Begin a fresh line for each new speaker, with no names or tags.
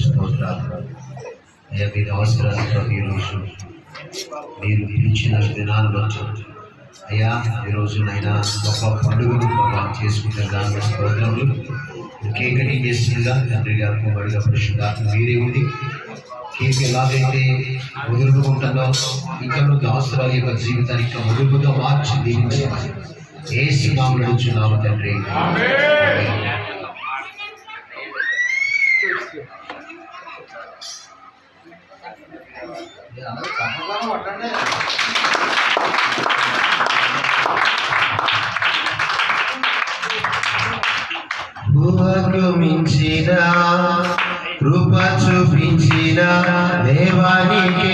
స్తోత్రాలు. అయ్యా మీరు అవసరాలు ఈరోజు మీరు పిలిచిన దినాన్ని బట్టి అయ్యా ఈరోజు నైనా గొప్ప పండుగను ప్రభావం చేసుకుంటే దాని స్తోత్రములు. కేక్ చేస్తుందిగా తండ్రి గారు కుమారుగా పరిశుద్ధాత్మ మీరే ఉంది. కేక్ ఎలాగైతే ముదురుకుంటుందో ఇంకా ముందు అవసరాల యొక్క జీవితాన్ని ఇంకా ముదురుగా మార్చి దీవించాలి. యేసు నామములో అడుగుచున్నాము తండ్రి. ఊహకు మించిన కృప చూపించిన దేవానికి